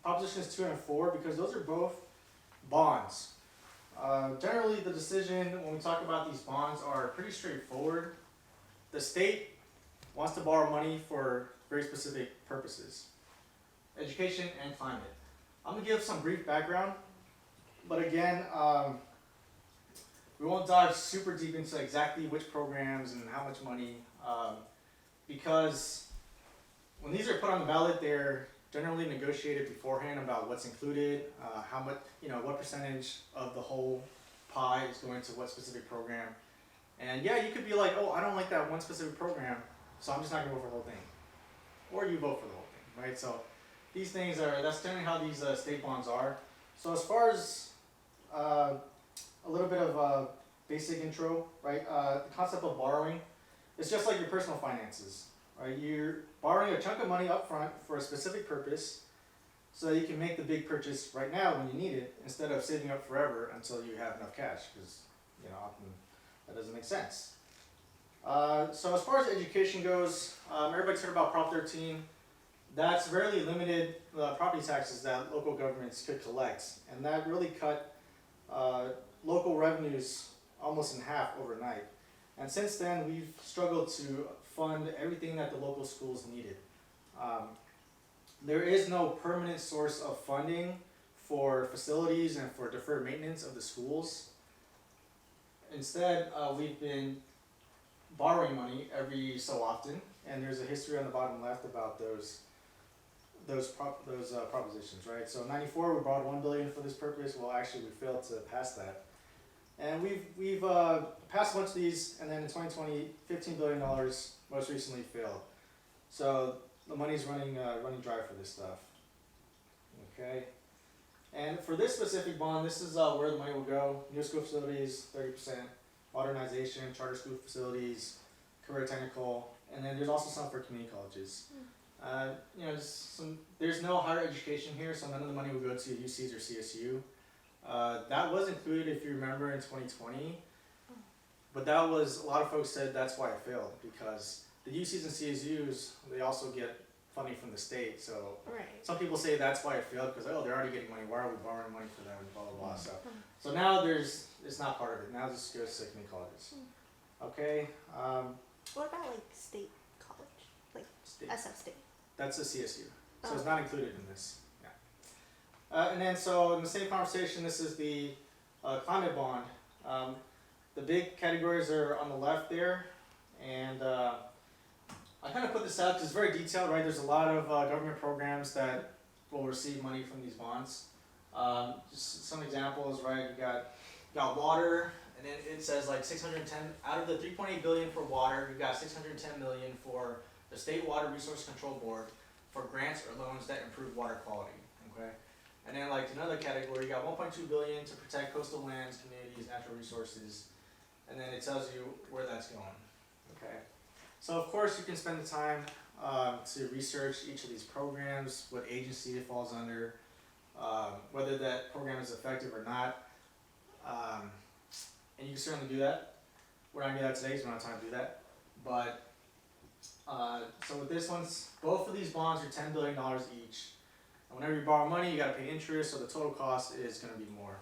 Propositions 2 and 4, because those are both bonds. Generally, the decision when we talk about these bonds are pretty straightforward. The state wants to borrow money for very specific purposes, education and climate. I'm going to give some brief background, but again, we won't dive super deep into exactly which programs and how much money, because when these are put on the ballot, they're generally negotiated beforehand about what's included, how much, what percentage of the whole pie is going to what specific program. And yeah, you could be like, oh, I don't like that one specific program, so I'm just not going to vote for the whole thing. Or you vote for the whole thing, right? So these things that's generally how these state bonds are. So as far as a little bit of basic intro, right? The concept of borrowing, it's just like your personal finances, right? You're borrowing a chunk of money up front for a specific purpose so that you can make the big purchase right now when you need it, instead of saving up forever until you have enough cash, because often that doesn't make sense. So as far as education goes, everybody's heard about Prop 13. That's very limited property taxes that local governments could collect, and that really cut local revenues almost in half overnight. And since then, we've struggled to fund everything that the local schools needed. There is no permanent source of funding for facilities and for deferred maintenance of the schools. Instead, we've been borrowing money every so often, and there's a history on the bottom left about those propositions, right? So in '94 we borrowed $1 billion for this purpose. Well, actually we failed to pass that, and we've passed a bunch of these, and then in 2020, $15 billion most recently failed. So the money's running dry for this stuff. Okay, and for this specific bond, this is where the money will go. New school facilities, 30%. Modernization, charter school facilities, career technical, and then there's also some for community colleges. There's no higher education here, so none of the money will go to UCs or CSU. That was included, if you remember, in 2020, but that was, a lot of folks said that's why it failed, because the UCs and CSUs, they also get funding from the state, so right. Some people say that's why it failed, because they're already getting money, why are we borrowing money for them, blah blah blah. So now it's not part of it, now this goes to community colleges. Okay. What about like state college, like State. SF State? That's a CSU, so it's not included in this. Yeah. And then so in the same conversation, this is the climate bond. The big categories are on the left there, and I kind of put this out because it's very detailed, right? There's a lot of government programs that will receive money from these bonds. Just some examples, right? You got water, and then it says like 610 out of the 3.8 billion for water. You've got 610 million for the State Water Resource Control Board for grants or loans that improve water quality. Okay, and then like another category, you got 1.2 billion to protect coastal lands, communities, natural resources, and then it tells you where that's going. Okay, so of course you can spend the time to research each of these programs, what agency it falls under, whether that program is effective or not, and you can certainly do that. We're not going to do that today because we don't have time to do that. But so with this one, both of these bonds are $10 billion each. And whenever you borrow money, you got to pay interest, so the total cost is going to be more.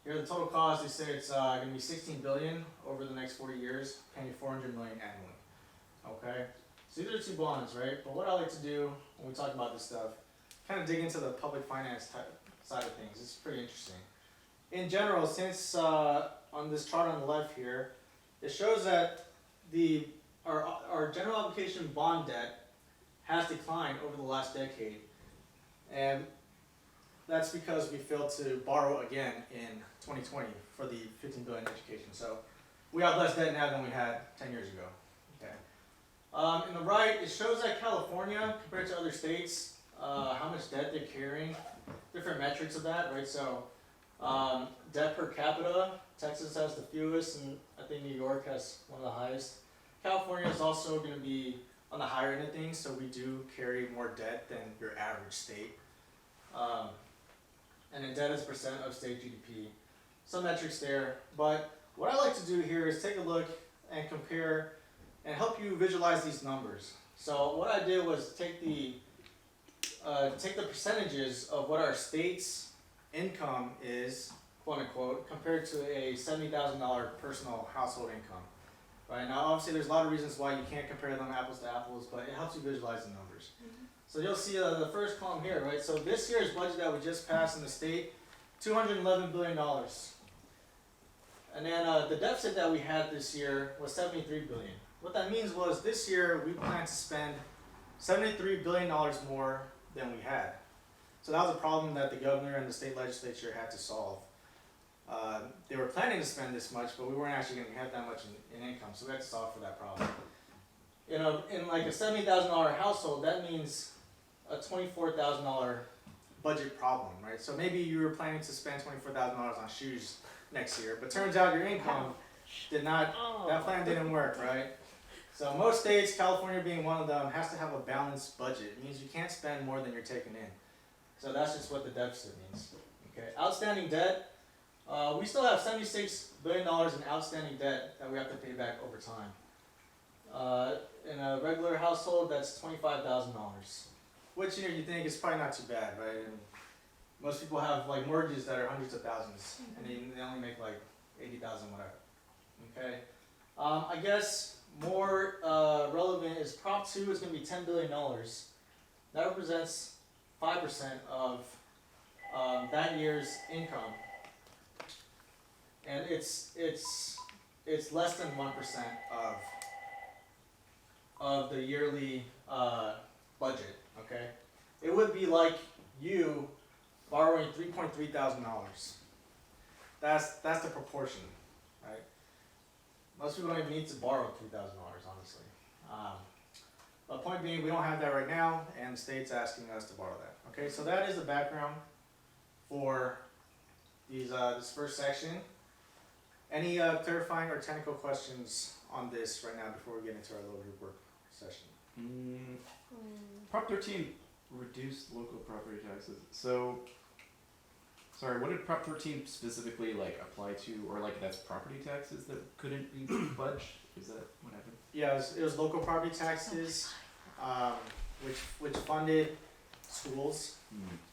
Here, the total cost, they say it's going to be $16 billion over the next 40 years, paying $400 million annually. Okay, so these are two bonds, right? But what I like to do when we talk about this stuff, kind of dig into the public finance side of things. It's pretty interesting. In general, since on this chart on the left here, it shows that our general obligation bond debt has declined over the last decade, and that's because we failed to borrow again in 2020 for the $15 billion education. So we have less debt now than we had 10 years ago. Okay. In the right, it shows that California, compared to other states, how much debt they're carrying, different metrics of that, right? So debt per capita, Texas has the fewest, and I think New York has one of the highest. California is also going to be on the higher end of things, so we do carry more debt than your average state. And then debt as percent of state GDP. Some metrics there, but what I like to do here is take a look and compare and help you visualize these numbers. So what I did was take the take the percentages of what our state's income is, quote unquote, compared to a $70,000 personal household income. Right now, obviously, there's a lot of reasons why you can't compare them apples to apples, but it helps you visualize the numbers. So you'll see the first column here, right? So this year's budget that we just passed in the state, $211 billion. And then the deficit that we had this year was $73 billion. What that means was this year we plan to spend $73 billion more than we had. So that was a problem that the governor and the state legislature had to solve. They were planning to spend this much, but we weren't actually going to have that much in income, so we had to solve for that problem. You know, in like a $70,000 household, that means a $24,000 budget problem, right? So maybe you were planning to spend $24,000 on shoes next year, but turns out your income did not, that plan didn't work, right? So most states, California being one of them, has to have a balanced budget. It means you can't spend more than you're taking in. So that's just what the deficit means. Okay, outstanding debt. We still have $76 billion in outstanding debt that we have to pay back over time. In a regular household, that's $25,000, which you think is probably not too bad, right? And most people have like mortgages that are hundreds of thousands, and they only make like 80,000, whatever. Okay, I guess more relevant is Prop 2 is going to be $10 billion. That represents 5% of that year's income, and it's less than 1% of the yearly budget. Okay, it would be like you borrowing $3.3 thousand. That's the proportion, right? Most people don't even need to borrow $3,000, honestly. But point being, we don't have that right now, and the state's asking us to borrow that. Okay, so that is the background for these this first section. Any clarifying or technical questions on this right now before we get into our little group work session? Prop 13 reduced local property taxes. So, sorry, what did Prop 13 specifically like apply to, or like that's property taxes that couldn't be budged? Is that what happened? Yeah, it was local property taxes, which funded schools.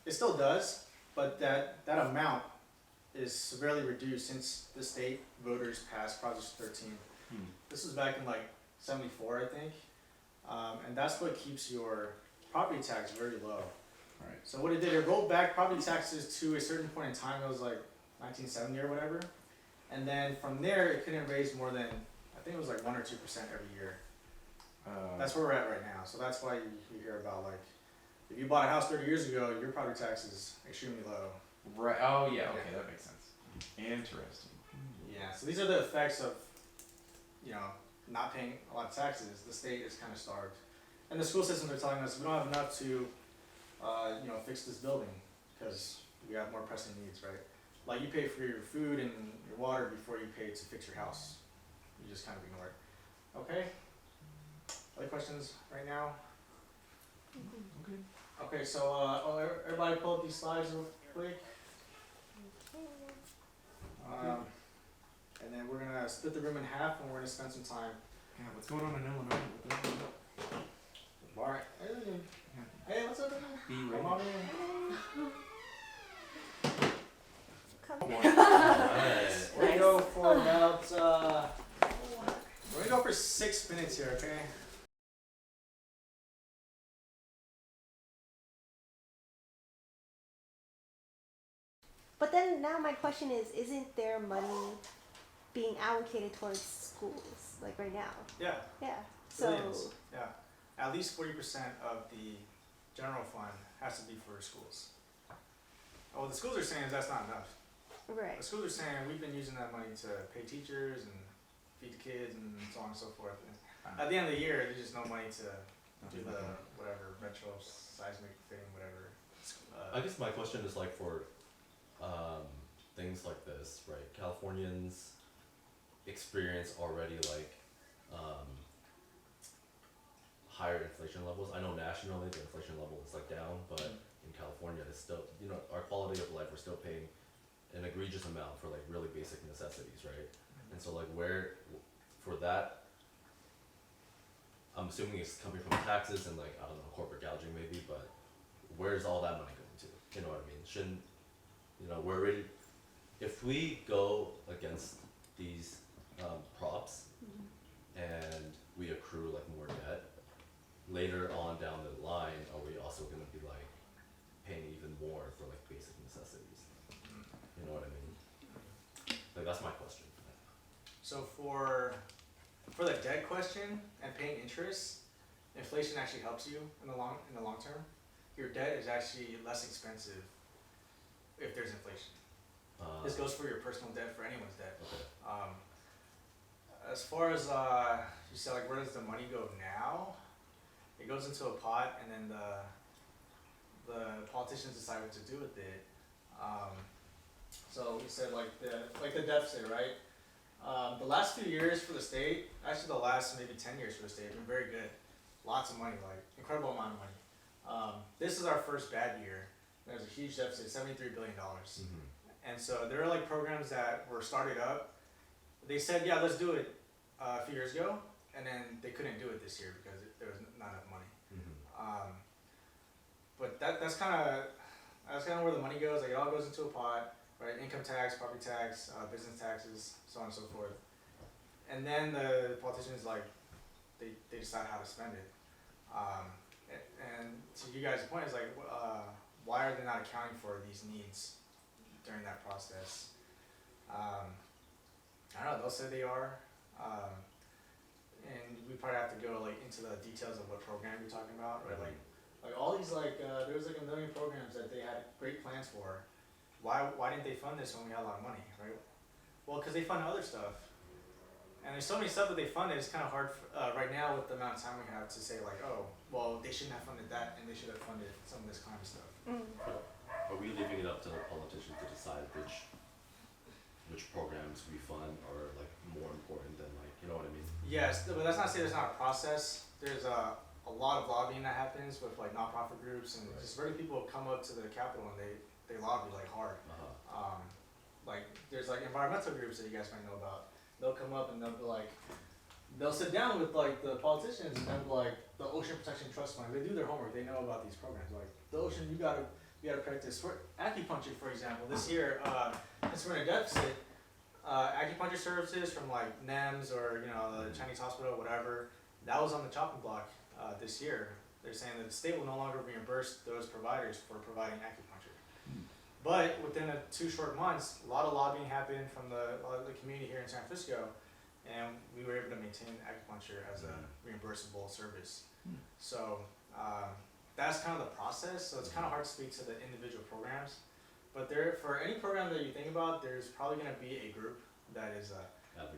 It still does, but that amount is severely reduced since the state voters passed Project 13. This was back in like '74, I think, and that's what keeps your property tax very low. Right. So what it did, it rolled back property taxes to a certain point in time. It was like 1970 or whatever, and then from there it couldn't raise more than, I think it was like 1 or 2% every year. That's where we're at right now. So that's why you hear about like, if you bought a house 30 years ago, your property tax is extremely low. Right. Oh yeah. Okay, that makes sense. Interesting. Yeah. So these are the effects of, not paying a lot of taxes. The state is kind of starved, and the school systems are telling us we don't have enough to, fix this building because we have more pressing needs, right? Like you pay for your food and your water before you pay to fix your house. You just kind of ignore it. Okay. Other questions right now? Okay. Okay. So everybody pull up these slides real quick. And then we're gonna split the room in half, and we're gonna spend some time. Yeah. What's going on in Illinois? What the hell? Bar. Hey, what's up, man? Be Come ready. on in. Come We're gonna go for about. We're gonna go for 6 minutes here, okay? But then now my question is, isn't there money being allocated towards schools, like right now? Yeah. Yeah. So Billions. Yeah. At least 40% of the general fund has to be for schools. What the schools are saying is that's not enough. right. The schools are saying we've been using that money to pay teachers and feed the kids and so on and so forth. And at the end of the year, there's just no money to do the whatever retro seismic thing, whatever. I guess my question is like for things like this, right? Californians experience already like higher inflation levels. I know nationally the inflation level is like down, but in California it's still, our quality of life, we're still paying an egregious amount for like really basic necessities, right? And so like where, for that, I'm assuming it's coming from taxes and like, I don't know, corporate gouging maybe, but where's all that money going to? You know what I mean? Shouldn't, you know, we're already, if we go against these props and we accrue like more debt, later on down the line, are we also gonna be like paying even more for like basic necessities? You know what I mean? Like that's my question. So for the debt question and paying interest, inflation actually helps you in the long term. Your debt is actually less expensive if there's inflation. This goes for your personal debt, for anyone's debt. Okay. As far as you said, like where does the money go now? It goes into a pot, and then the politicians decide what to do with it. So we said like the deficit, right? The last few years for the state, actually the last maybe 10 years for the state, have been very good. Lots of money, like incredible amount of money. This is our first bad year. There's a huge deficit, $73 billion. And so there are like programs that were started up. They said, yeah, let's do it a few years ago, and then they couldn't do it this year because there was not enough money. But that's kind of where the money goes. Like it all goes into a pot, right? Income tax, property tax, business taxes, so on and so forth. And then the politicians like they decide how to spend it. And to you guys' point is like, why are they not accounting for these needs during that process? I don't know. They'll say they are. And we probably have to go like into the details of what program you're talking about, right? Like all these there was like a million programs that they had great plans for. Why didn't they fund this when we had a lot of money, right? Well, because they fund other stuff, and there's so many stuff that they funded. It's kind of hard right now with the amount of time we have to say like, oh, well, they shouldn't have funded that, and they should have funded some of this kind of stuff. Are we leaving it up to the politicians to decide which programs we fund are like more important than like, you know what I mean? Yes, but that's not to say there's not a process. There's a lot of lobbying that happens with like nonprofit groups and just regular people come up to the Capitol and they lobby like hard. Like there's like environmental groups that you guys might know about. They'll come up and they'll be like, they'll sit down with like the politicians and they'll be like the Ocean Protection Trust Fund. They do their homework. They know about these programs. Like the ocean, you gotta practice. For acupuncture, for example, this year, since we're in a deficit, acupuncture services from like NEMS or the Chinese hospital, whatever, that was on the chopping block this year. They're saying that the state will no longer reimburse those providers for providing acupuncture. But within 2 short months, a lot of lobbying happened from the community here in San Francisco, and we were able to maintain acupuncture as a reimbursable service. So that's kind of the process. So it's kind of hard to speak to the individual programs. But for any program that you think about, there's probably going to be a group that is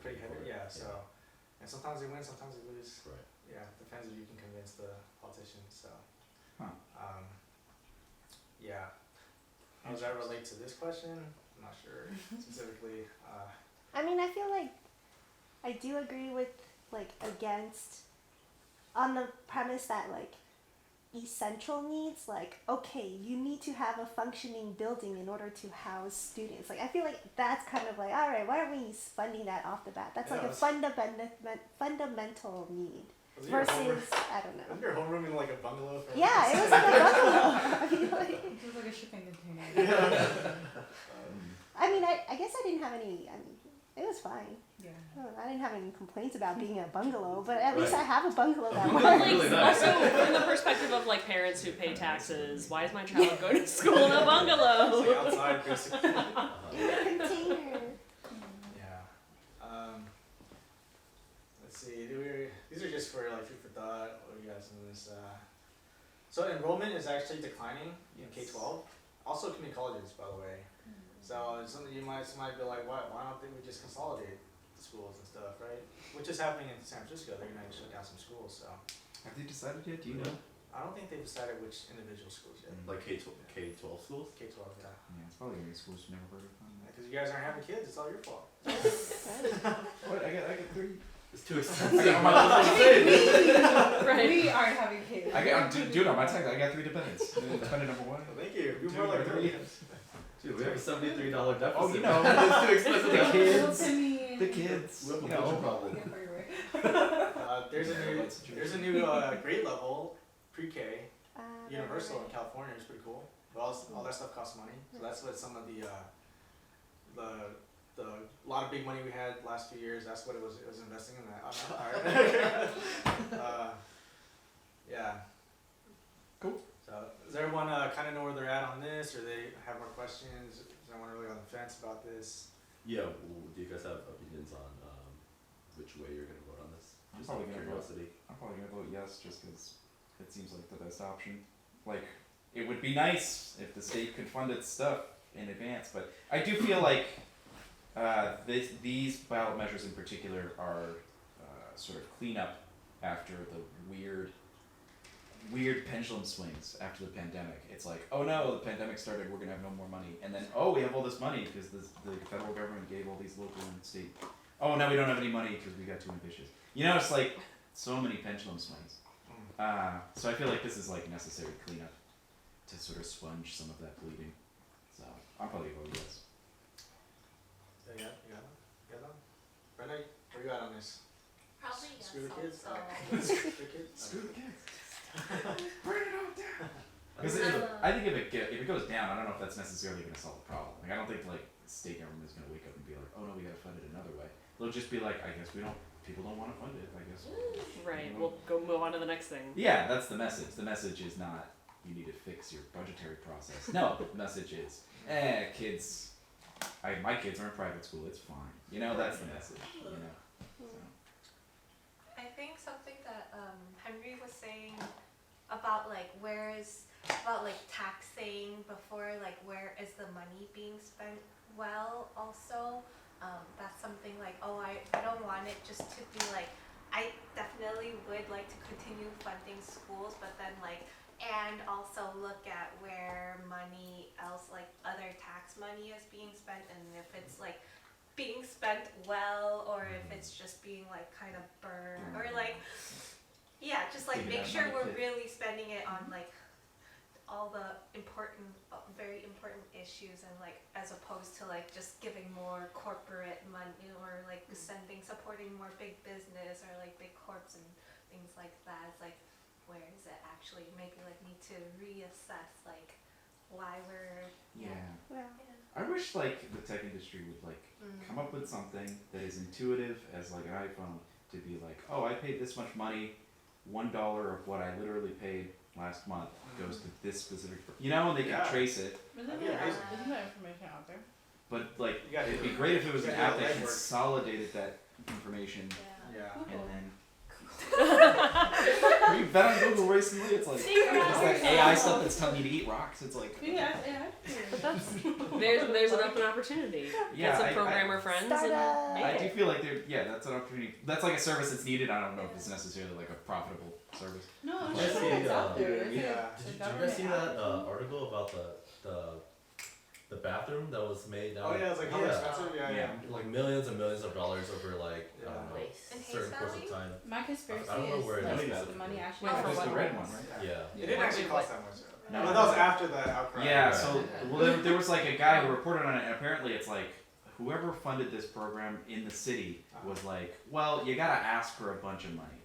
pretty heavy. Yeah. So, and sometimes they win, sometimes they lose. Right. Yeah, depends if you can convince the politicians. So, yeah. How does that relate to this question? I'm not sure specifically. I mean, I feel like I do agree with like against on the premise that like essential needs, like okay, you need to have a functioning building in order to house students. Like I feel like that's kind of like, all right, why aren't we funding that off the bat? That's like a fundamental need. Versus, I don't know. Was your homeroom in like a bungalow? Yeah, it was like a bungalow. I mean, like, It was like a shipping container. I mean, I guess I didn't have any. I mean, it was fine. Yeah. I didn't have any complaints about being in a bungalow, but at least I have a bungalow that Well, works. really nice. Also, from the perspective of like parents who pay taxes, why is my child going to school in a bungalow? It's like outside, basically. Container. Yeah. Let's see. These are just for like food for thought. What do you guys in this? So enrollment is actually declining in K-12. Also community colleges, by the way. So it's something you might be like, why don't we just consolidate the schools and stuff, right? Which is happening in San Francisco. They're gonna shut down some schools. So Have they decided yet? Do you know? I don't think they've decided which individual schools yet. Like K-12 schools? K-12, yeah. Yeah, it's probably any schools you never heard of. Because you guys aren't having kids, it's all your fault. What? I got 3. It's too expensive. I got my Right. We aren't having kids. dude, on my tax, I got 3 dependents. Dependent number 1. Thank you. You're 2 more like or 3. Dude, we have a $73 deficit. Oh, you know. It's too expensive. The kids. Timmy. The kids. We have a You budget know. problem. There's a new grade level, pre-K, Universal in California is pretty cool, but all that stuff costs money. So that's what some of the lot of big money we had last few years. That's what it was investing in that. Yeah. Cool. So does everyone kind of know where they're at on this, or they have more questions? Is anyone really on the fence about this? Yeah, do you guys have opinions on which way you're gonna vote on this? I'm Just out probably of gonna vote. curiosity. I'm probably gonna vote yes, just because it seems like the best option. Like, it would be nice if the state could fund its stuff in advance, but I do feel like these ballot measures in particular are sort of cleanup after the weird pendulum swings after the pandemic. It's like, oh no, the pandemic started, we're gonna have no more money, and then we have all this money because the federal government gave all these local and state. Oh, now we don't have any money because we got too ambitious. It's like so many pendulum swings. So I feel like this is like necessary cleanup to sort of sponge some of that bleeding. So I'm probably going yes. You got one? Brenda, where you at on this? Probably yes. Screw the kids. Also. Screw the kids. Screw the kids. Burn it all down. Because I think if it goes down, I don't know if that's necessarily going to solve the problem. Like I don't think like the state government is going to wake up and be like, oh no, we got to fund it another way. They'll just be like, I guess people don't want to fund it. I guess. Right. We'll go move on to the next thing. Yeah, that's the message. The message is not you need to fix your budgetary process. No, the message is, kids. My kids are in private school. It's fine. That's the message. So. I think something that Henry was saying about taxing before, like where is the money being spent well also, that's something like, I don't want it just to be like, I definitely would like to continue funding schools, but then and also look at where money else, like other tax money is being spent, and if it's like being spent well, or if it's just being like kind of burned, or just like Giving make that sure money we're to- really spending it on like all the important, very important issues, and like as opposed to like just giving more corporate money, or like supporting more big business, or like big corps and things like that. It's like, where is it actually maybe like need to reassess like why we're Yeah. Yeah. I wish like the tech industry would like come up with something that is intuitive as like an iPhone to be like, I paid this much money, $1 of what I literally paid last month goes to this specific, and they can Yeah. trace it. Isn't That'd be amazing. that information out there? But like, You gotta it'd do be it. great if it was You an gotta app do the that legwork. consolidated that information Yeah. and then. Have you been on Google recently? It's like AI stuff that's telling you to eat rocks. It's like Yeah. But there's an open opportunity. Get some programmer friends and Startup. make I it. do feel like that's an opportunity. That's like a service that's needed. I don't know if it's necessarily like a profitable service. No, I'm Did sure you see, it's out there. yeah. Did you guys see that article about the bathroom that was made out Oh of yeah, it's like how expensive? Yeah. like millions and millions of dollars over like I Yeah. don't know, In certain Hayes course Valley? of time. My conspiracy I don't know where it is is like specifically. the money actually. Wait, for It's what? the red one, right? Yeah. It didn't actually cost that much. No. But that was after the outcry. Yeah. So there was like a guy who reported on it, and apparently it's like whoever funded this program in the city was like, well, you gotta ask for a bunch of money,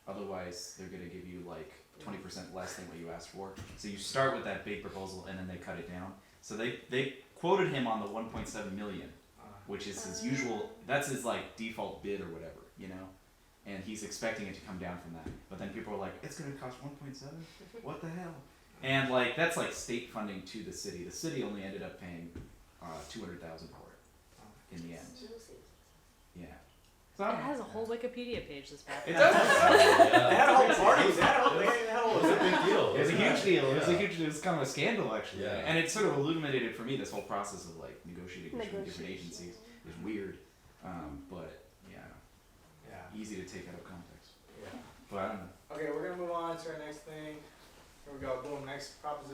otherwise they're gonna give you like 20% less than what you asked for. So you start with that big proposal, and then they cut it down. So they quoted him on the 1.7 million, which is his usual. That's his like default bid or whatever, And he's expecting it to come down from that. But then people are like, it's gonna cost 1.7. What the hell? And like that's like state funding to the city. The city only ended up paying $200,000 for it in the end. Yeah. So It has a whole Wikipedia page. This bathroom. It does. They Yeah. had a whole party. They had a whole. It was a big deal. It was a huge deal. It was a Yeah. huge. It was kind of a scandal actually. Yeah. And it sort of illuminated for me this whole process of like negotiating between different Negotiation. agencies. It was weird, but yeah, Yeah. easy to take out of context. Yeah. But I don't know. Okay, we're gonna move on to our next thing. Here we go. Boom. Next proposition.